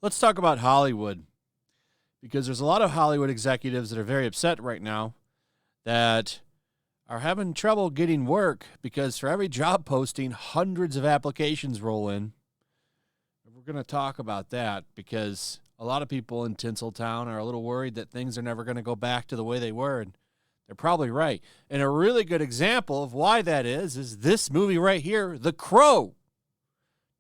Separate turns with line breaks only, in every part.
Let's talk about Hollywood, because there's a lot of Hollywood executives that are very upset right now that are having trouble getting work because for every job posting, hundreds of applications roll in. We're going to talk about that because a lot of people in Tinseltown are a little worried that things are never going to go back to the way they were, and they're probably right. And a really good example of why that is this movie right here, The Crow.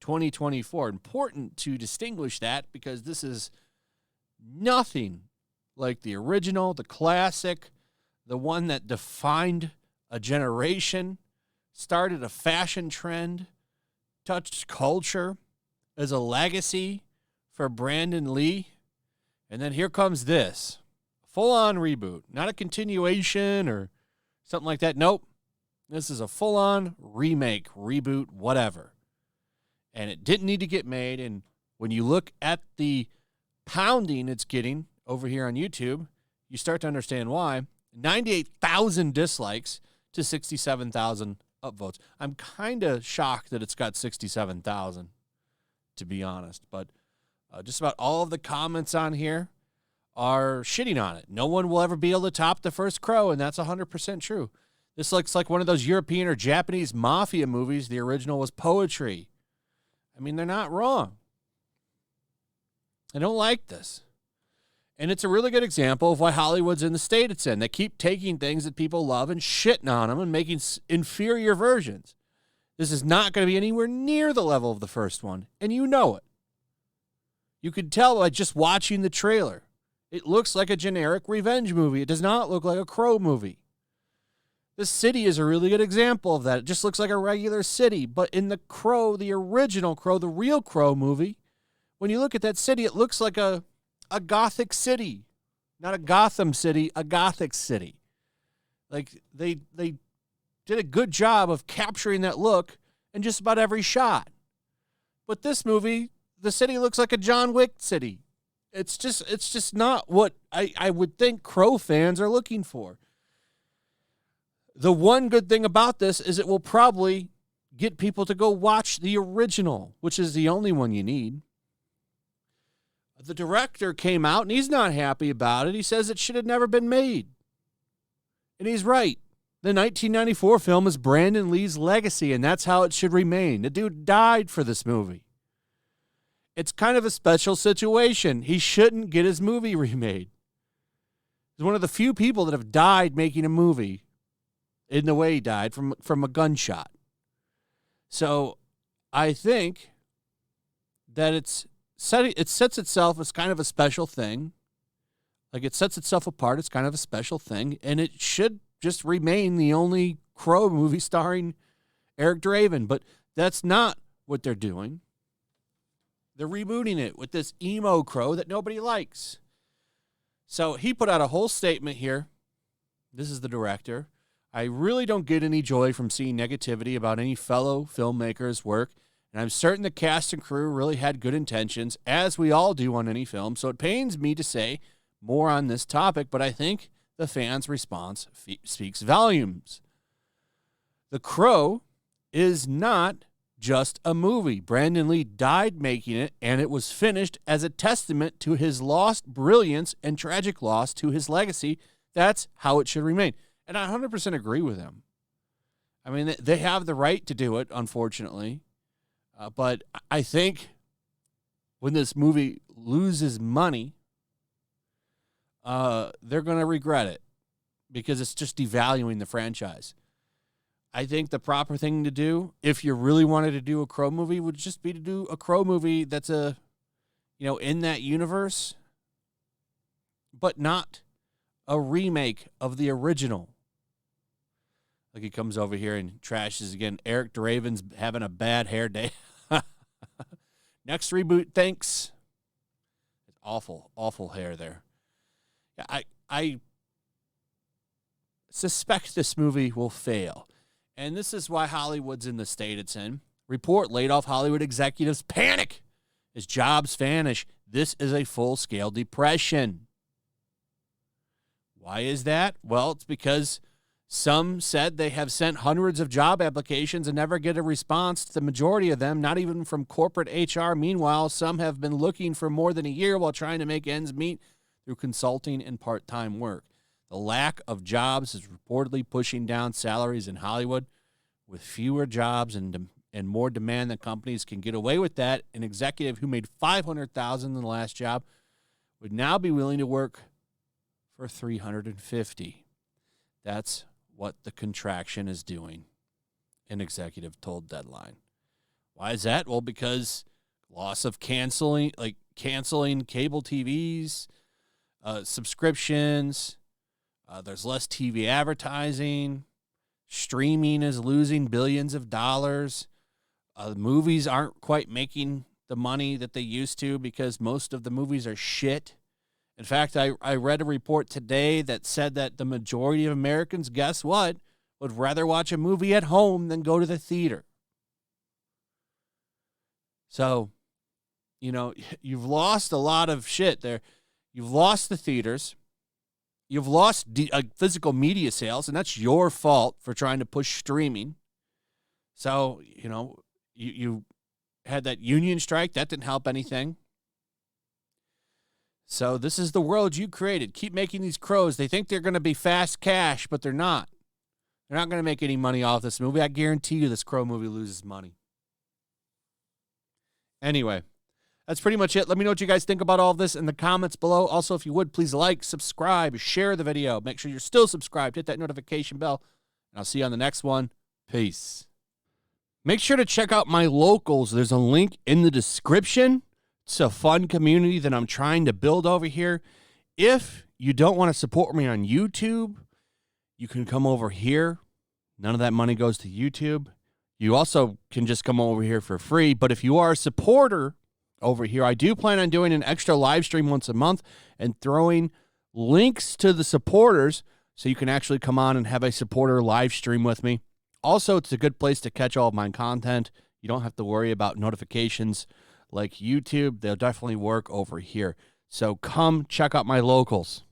2024. Important to distinguish that because this is nothing like the original, the classic, the one that defined a generation, started a fashion trend, touched culture as a legacy for Brandon Lee. And then here comes this full-on reboot, not a continuation or something like that. Nope. This is a full-on remake, reboot, whatever. And it didn't need to get made. And when you look at the pounding it's getting over here on YouTube, you start to understand why. 98,000 dislikes to 67,000 upvotes. I'm kind of shocked that it's got 67,000, to be honest. But just about all of the comments on here are shitting on it. No one will ever be able to top the first Crow, and that's 100% true. This looks like one of those European or Japanese mafia movies. The original was poetry. I mean, they're not wrong. I don't like this. And it's a really good example of why Hollywood's in the state it's in. They keep taking things that people love and shitting on them and making inferior versions. This is not going to be anywhere near the level of the first one, and you know it. You could tell by just watching the trailer. It looks like a generic revenge movie. It does not look like a Crow movie. The city is a really good example of that. It just looks like a regular city. But in the Crow, the original Crow, the real Crow movie, when you look at that city, it looks like a Gothic city. Not a Gotham city, a Gothic city. Like, they did a good job of capturing that look in just about every shot. But this movie, the city looks like a John Wick city. It's just not what I would think Crow fans are looking for. The one good thing about this is it will probably get people to go watch the original, which is the only one you need. The director came out, and he's not happy about it. He says it should have never been made. And he's right. The 1994 film is Brandon Lee's legacy, and that's how it should remain. The dude died for this movie. It's kind of a special situation. He shouldn't get his movie remade. He's one of the few people that have died making a movie in the way he died from a gunshot. So I think that it sets itself as kind of a special thing. Like, it sets itself apart. It's kind of a special thing. And it should just remain the only Crow movie starring Eric Draven. But that's not what they're doing. They're rebooting it with this emo Crow that nobody likes. So he put out a whole statement here. This is the director. I really don't get any joy from seeing negativity about any fellow filmmaker's work, and I'm certain the cast and crew really had good intentions, as we all do on any film, so it pains me to say more on this topic, but I think the fans' response speaks volumes. The Crow is not just a movie. Brandon Lee died making it, and it was finished as a testament to his lost brilliance and tragic loss to his legacy. That's how it should remain. And I 100% agree with him. I mean, they have the right to do it, unfortunately. But I think when this movie loses money, they're going to regret it because it's just devaluing the franchise. I think the proper thing to do, if you really wanted to do a Crow movie, would just be to do a Crow movie that's in that universe, but not a remake of the original. Like, he comes over here and trashes again. Eric Draven's having a bad hair day. Next reboot, thanks. It's awful, awful hair there. Yeah, I suspect this movie will fail. And this is why Hollywood's in the state it's in. Report, laid off Hollywood executives panic as jobs vanish. This is a full-scale depression. Why is that? Well, it's because Some said they have sent hundreds of job applications and never get a response to the majority of them, not even from corporate HR. Meanwhile, some have been looking for more than a year while trying to make ends meet through consulting and part-time work. The lack of jobs is reportedly pushing down salaries in Hollywood. With fewer jobs and more demand than companies can get away with that, an executive who made $500,000 in the last job would now be willing to work for $350,000. That's what the contraction is doing, an executive told Deadline. Why is that? Well, because loss of canceling cable TVs, subscriptions, there's less TV advertising, streaming is losing billions of dollars, movies aren't quite making the money that they used to because most of the movies are shit. In fact, I read a report today that said that the majority of Americans, guess what, would rather watch a movie at home than go to the theater. So, you've lost a lot of shit there. You've lost the theaters. You've lost physical media sales, and that's your fault for trying to push streaming. So, you had that union strike. That didn't help anything. So this is the world you created. Keep making these crows. They think they're going to be fast cash, but they're not. They're not going to make any money off this movie. I guarantee you this crow movie loses money. Anyway, that's pretty much it. Let me know what you guys think about all of this in the comments below. Also, if you would, please like, subscribe, share the video. Make sure you're still subscribed. Hit that notification bell. And I'll see you on the next one. Peace. Make sure to check out my locals. There's a link in the description. It's a fun community that I'm trying to build over here. If you don't want to support me on YouTube, you can come over here. None of that money goes to YouTube. You also can just come over here for free. But if you are a supporter over here, I do plan on doing an extra live stream once a month and throwing links to the supporters so you can actually come on and have a supporter live stream with me. Also, it's a good place to catch all of my content. You don't have to worry about notifications like YouTube. They'll definitely work over here. So come check out my locals.